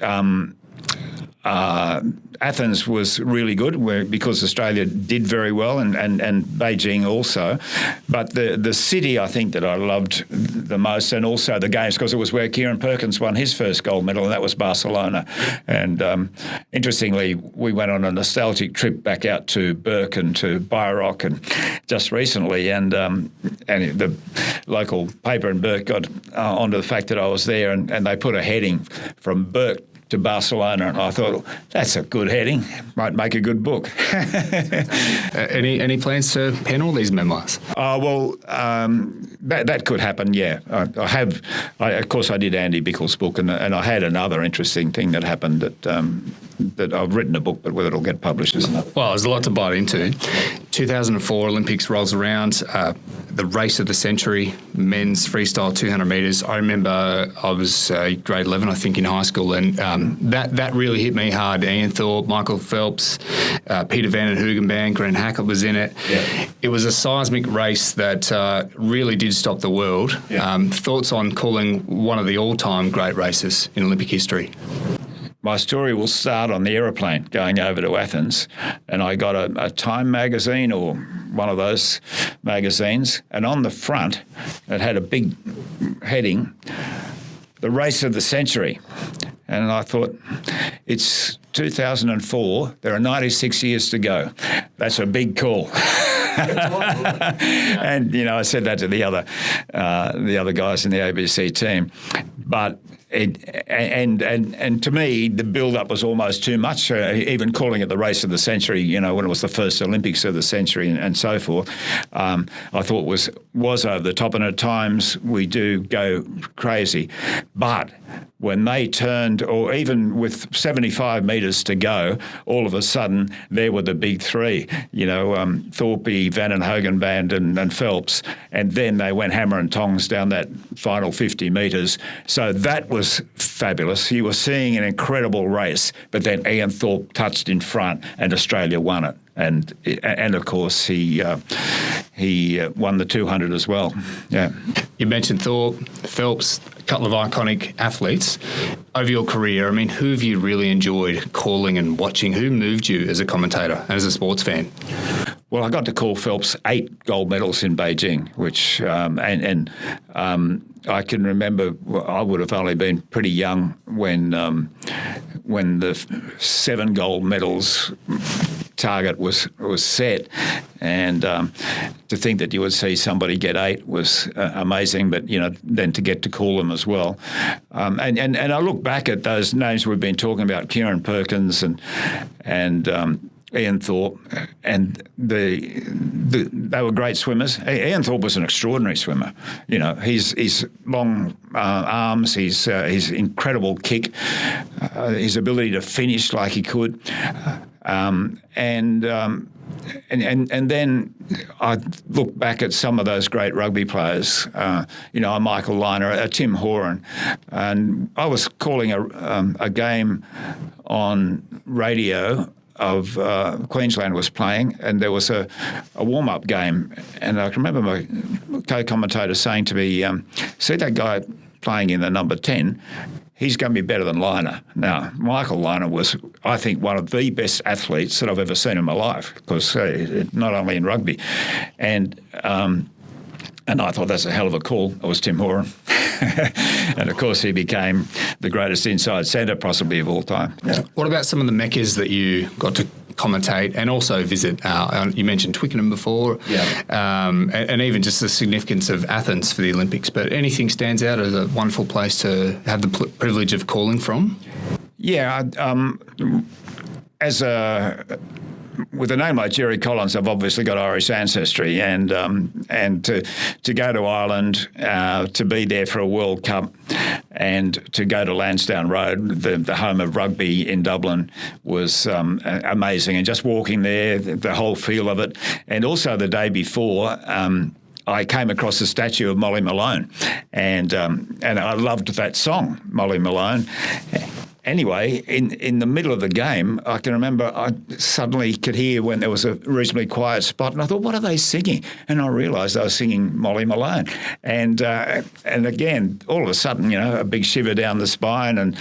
Athens was really good because Australia did very well, and Beijing also. But the city, I think, that I loved the most, and also the games, because it was where Kieran Perkins won his first gold medal, and that was Barcelona. And interestingly, we went on a nostalgic trip back out to Burke and to Bairoch and just recently, and the local paper in Burke got onto the fact that I was there, and they put a heading from Burke to Barcelona, and I thought, that's a good heading, might make a good book. Any plans to pen all these memoirs? That could happen, yeah. Of course I did Andy Bickle's book, and I had another interesting thing that happened that I've written a book, but whether it'll get published is another. Well, there's a lot to bite into. 2004 Olympics rolls around, the race of the century, men's freestyle 200 metres. I remember I was grade 11, I think, in high school, and that really hit me hard. Ian Thorpe, Michael Phelps, Peter Van den Hoogenband, Grant Hackett was in it. Yeah. It was a seismic race that really did stop the world. Yeah. Thoughts on calling one of the all-time great races in Olympic history? My story will start on the aeroplane going over to Athens, and I got a Time magazine or one of those magazines, and on the front it had a big heading, the race of the century. And I thought, it's 2004, there are 96 years to go. That's a big call. And, I said that to the other guys in the ABC team. But and to me, the build-up was almost too much, even calling it the race of the century, when it was the first Olympics of the century and so forth. I thought was over the top, and at times we do go crazy. But when they turned, or even with 75 metres to go, all of a sudden there were the big three, Thorpe, Van den Hoogenband and Phelps, and then they went hammer and tongs down that final 50 metres. So that was fabulous. You were seeing an incredible race, but then Ian Thorpe touched in front and Australia won it. and of course he won the 200 as well. Yeah. You mentioned Thorpe, Phelps, a couple of iconic athletes. Over your career, I mean, who have you really enjoyed calling and watching? Who moved you as a commentator and as a sports fan? Well, I got to call Phelps 8 gold medals in Beijing, which I can remember. I would have only been pretty young when the 7 gold medals target was set, and to think that you would see somebody get 8 was amazing. But then to get to call them as well, and I look back at those names we've been talking about, Kieran Perkins and Ian Thorpe, and they were great swimmers. Ian Thorpe was an extraordinary swimmer. His long arms, his incredible kick, his ability to finish like he could, and then I look back at some of those great rugby players, Michael Liner, Tim Horan, and I was calling a game on radio of Queensland was playing, and there was a warm-up game, and I can remember my co-commentator saying to me, see that guy playing in the number 10, he's going to be better than Liner. Now, Michael Liner was, I think, one of the best athletes that I've ever seen in my life, because not only in rugby, and I thought that's a hell of a call. It was Tim Horan. And, of course, he became the greatest inside centre possibly of all time. Yeah. What about some of the meccas that you got to commentate and also visit? You mentioned Twickenham before, and even just the significance of Athens for the Olympics. But anything stands out as a wonderful place to have the privilege of calling from? Yeah, with a name like Gerry Collins, I've obviously got Irish ancestry, and to go to Ireland, to be there for a World Cup, and to go to Lansdowne Road, the home of rugby in Dublin, was amazing. And just walking there, the whole feel of it, and also the day before, I came across the statue of Molly Malone, and I loved that song, Molly Malone. Anyway, in the middle of the game, I can remember I suddenly could hear when there was a reasonably quiet spot, and I thought, what are they singing? And I realised they were singing Molly Malone. And again, all of a sudden, a big shiver down the spine, and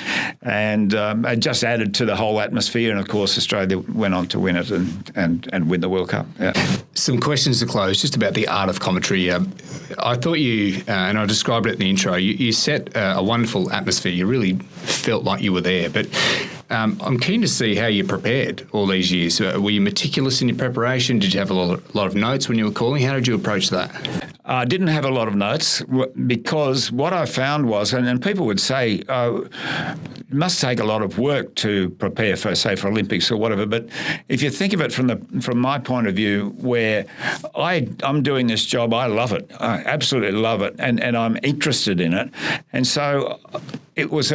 it just added to the whole atmosphere. And, of course, Australia went on to win it and win the World Cup. Yeah. Some questions to close, just about the art of commentary. I thought you, and I described it in the intro, you set a wonderful atmosphere. You really felt like you were there. But I'm keen to see how you prepared all these years. Were you meticulous in your preparation? Did you have a lot of notes when you were calling? How did you approach that? I didn't have a lot of notes, because what I found was, and people would say, it must take a lot of work to prepare for, say, for Olympics or whatever. But if you think of it from my point of view, where I'm doing this job, I love it. I absolutely love it, and I'm interested in it. And so it was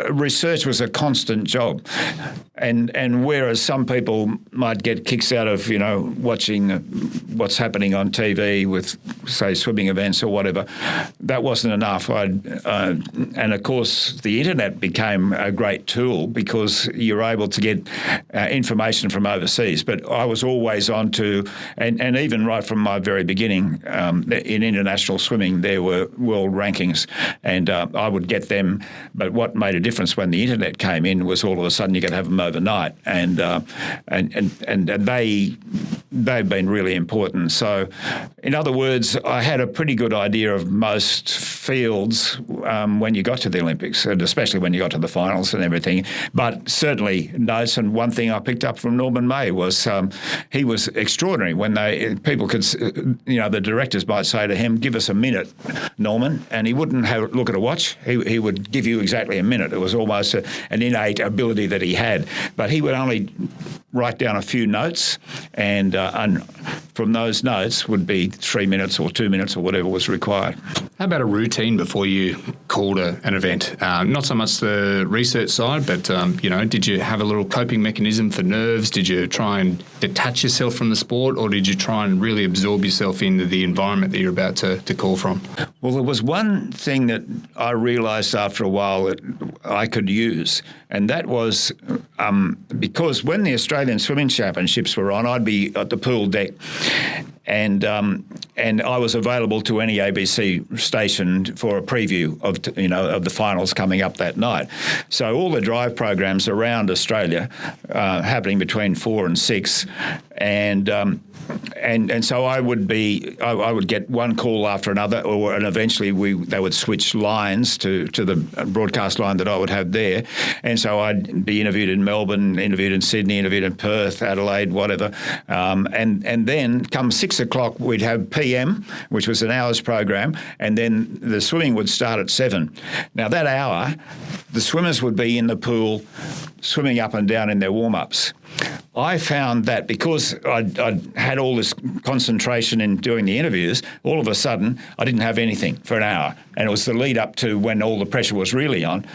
research was a constant job. And whereas some people might get kicks out of, watching what's happening on TV with, say, swimming events or whatever, that wasn't enough. And of course, the internet became a great tool, because you're able to get information from overseas. But I was always on to, and even right from my very beginning, in international swimming, there were world rankings, and I would get them. But what made a difference when the internet came in was all of a sudden you could have them overnight, and they've been really important. So, in other words, I had a pretty good idea of most fields when you got to the Olympics, and especially when you got to the finals and everything. But certainly notes, and one thing I picked up from Norman May was he was extraordinary. When people could, the directors might say to him, "Give us a minute, Norman," and he wouldn't look at a watch. He would give you exactly a minute. It was almost an innate ability that he had. But he would only write down a few notes, and from those notes would be 3 minutes or 2 minutes or whatever was required. How about a routine before you called an event? Not so much the research side, but, did you have a little coping mechanism for nerves? Did you try and detach yourself from the sport, or did you try and really absorb yourself into the environment that you're about to call from? Well, there was one thing that I realised after a while that I could use, and that was because when the Australian Swimming Championships were on, I'd be at the pool deck, and I was available to any ABC station for a preview of the finals coming up that night. So all the drive programs around Australia happening between 4 and 6, and so I would get one call after another, and eventually they would switch lines to the broadcast line that I would have there, and so I'd be interviewed in Melbourne, interviewed in Sydney, interviewed in Perth, Adelaide, whatever, and then come 6 o'clock we'd have PM, which was an hour's program, and then the swimming would start at 7. Now that hour, the swimmers would be in the pool swimming up and down in their warm-ups. I found that because I'd had all this concentration in doing the interviews, all of a sudden I didn't have anything for an hour, and it was the lead up to when all the pressure was really on.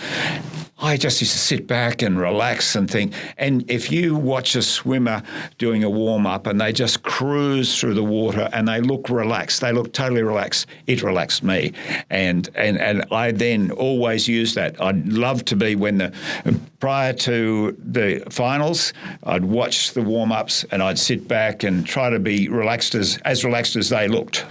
I just used to sit back and relax and think. And if you watch a swimmer doing a warm-up and they just cruise through the water and they look relaxed, they look totally relaxed, it relaxed me. And I then always use that. I'd love to be prior to the finals, I'd watch the warm-ups and I'd sit back and try to be relaxed as relaxed as they looked.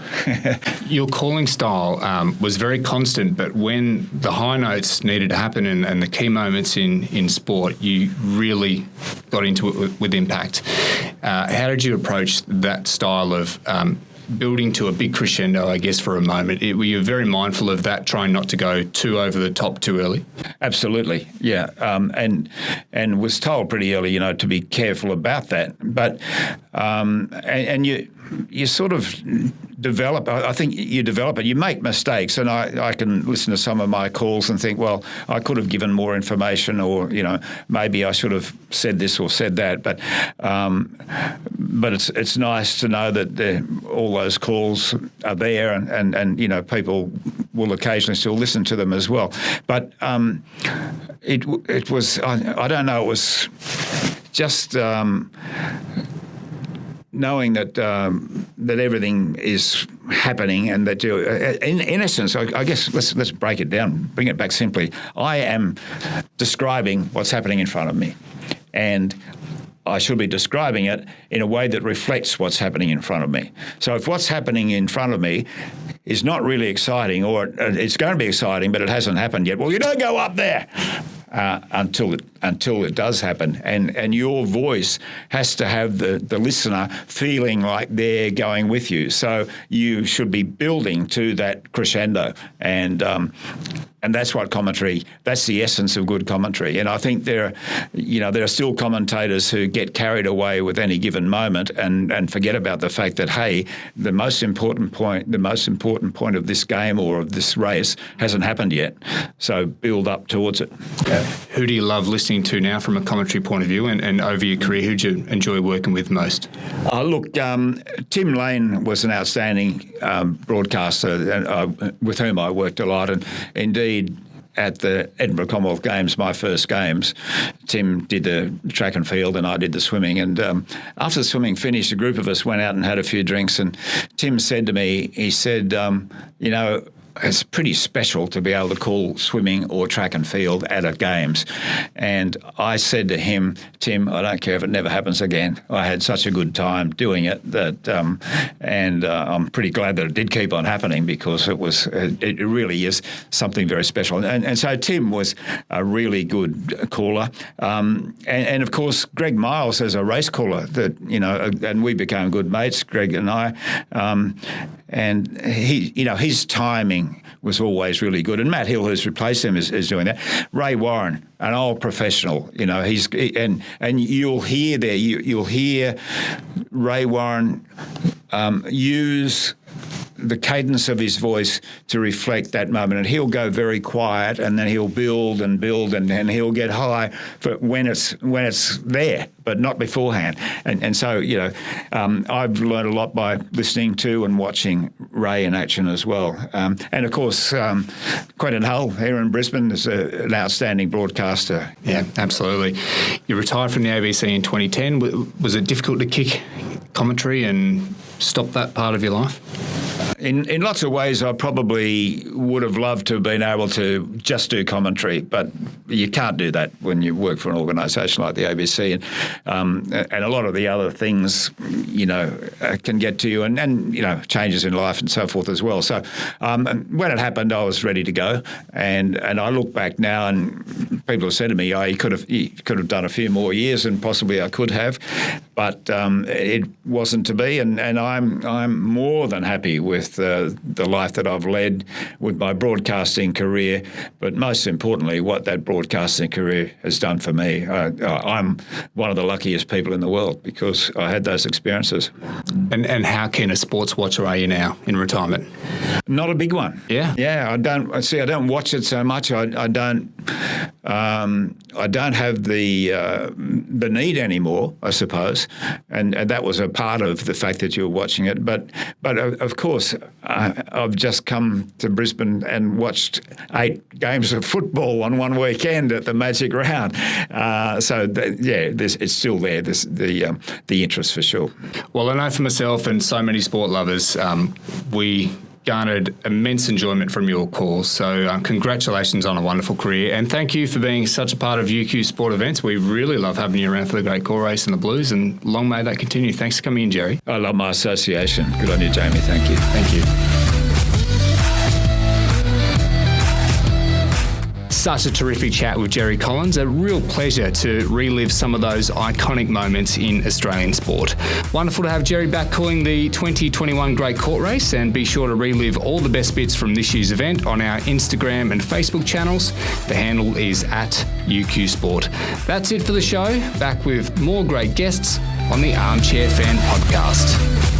Your calling style was very constant, but when the high notes needed to happen and the key moments in sport, you really got into it with impact. How did you approach that style of building to a big crescendo, I guess, for a moment? Were you very mindful of that, trying not to go too over the top too early? Absolutely, yeah. And was told pretty early, to be careful about that. But and you sort of develop. I think you develop it. You make mistakes, and I can listen to some of my calls and think, well, I could have given more information, or maybe I should have said this or said that. But it's nice to know that all those calls are there, and people will occasionally still listen to them as well. But it was I don't know. It was just. Knowing that everything is happening, and that in essence, I guess let's break it down, bring it back simply. I am describing what's happening in front of me, and I should be describing it in a way that reflects what's happening in front of me. So if what's happening in front of me is not really exciting, or it's going to be exciting, but it hasn't happened yet, well, you don't go up there until it does happen. And your voice has to have the listener feeling like they're going with you. So you should be building to that crescendo. And that's what commentary, that's the essence of good commentary. And I think there are still commentators who get carried away with any given moment and forget about the fact that, hey, the most important point of this game or of this race hasn't happened yet. So build up towards it. Yeah. Who do you love listening to now from a commentary point of view, and over your career, who do you enjoy working with most? Look, Tim Lane was an outstanding broadcaster with whom I worked a lot, and indeed at the Edinburgh Commonwealth Games, my first games, Tim did the track and field and I did the swimming. And after the swimming finished, a group of us went out and had a few drinks, and Tim said to me, he said, it's pretty special to be able to call swimming or track and field at a games. And I said to him, Tim, I don't care if it never happens again. I had such a good time doing it that, and I'm pretty glad that it did keep on happening, because it really is something very special. And so Tim was a really good caller. And of course, Greg Miles as a race caller, and we became good mates, Greg and I. And his timing was always really good. And Matt Hill, who's replaced him, is doing that. Ray Warren, an old professional, and you'll hear there, you'll hear Ray Warren use the cadence of his voice to reflect that moment. And he'll go very quiet, and then he'll build and build, and he'll get high for when it's there, but not beforehand. And so, I've learned a lot by listening to and watching Ray in action as well. And of course, Quentin Hull here in Brisbane is an outstanding broadcaster. Yeah, absolutely. You retired from the ABC in 2010. Was it difficult to kick commentary and stop that part of your life? In lots of ways, I probably would have loved to have been able to just do commentary, but you can't do that when you work for an organisation like the ABC, and a lot of the other things, can get to you, and changes in life and so forth as well. So when it happened, I was ready to go, and I look back now, and people have said to me, "Oh, you could have done a few more years, and possibly I could have," but it wasn't to be, and I'm more than happy with the life that I've led with my broadcasting career, but most importantly, what that broadcasting career has done for me. I'm one of the luckiest people in the world because I had those experiences. And how keen a sports watcher are you now in retirement? Not a big one. Yeah. Yeah, I don't watch it so much. I don't have the need anymore, I suppose, and that was a part of the fact that you were watching it. But of course, I've just come to Brisbane and watched 8 games of football on one weekend at the Magic Round. It's still there. The interest for sure. Well, I know for myself and so many sport lovers, we garnered immense enjoyment from your calls. So congratulations on a wonderful career, and thank you for being such a part of UQ Sport Events. We really love having you around for the Great Court Race and the Blues, and long may that continue. Thanks for coming in, Gerry. I love my association. Good on you, Jamie. Thank you. Thank you. Such a terrific chat with Gerry Collins. A real pleasure to relive some of those iconic moments in Australian sport. Wonderful to have Gerry back calling the 2021 Great Court Race, and be sure to relive all the best bits from this year's event on our Instagram and Facebook channels. The handle is @UQ Sport. That's it for the show. Back with more great guests on the Armchair Fan podcast.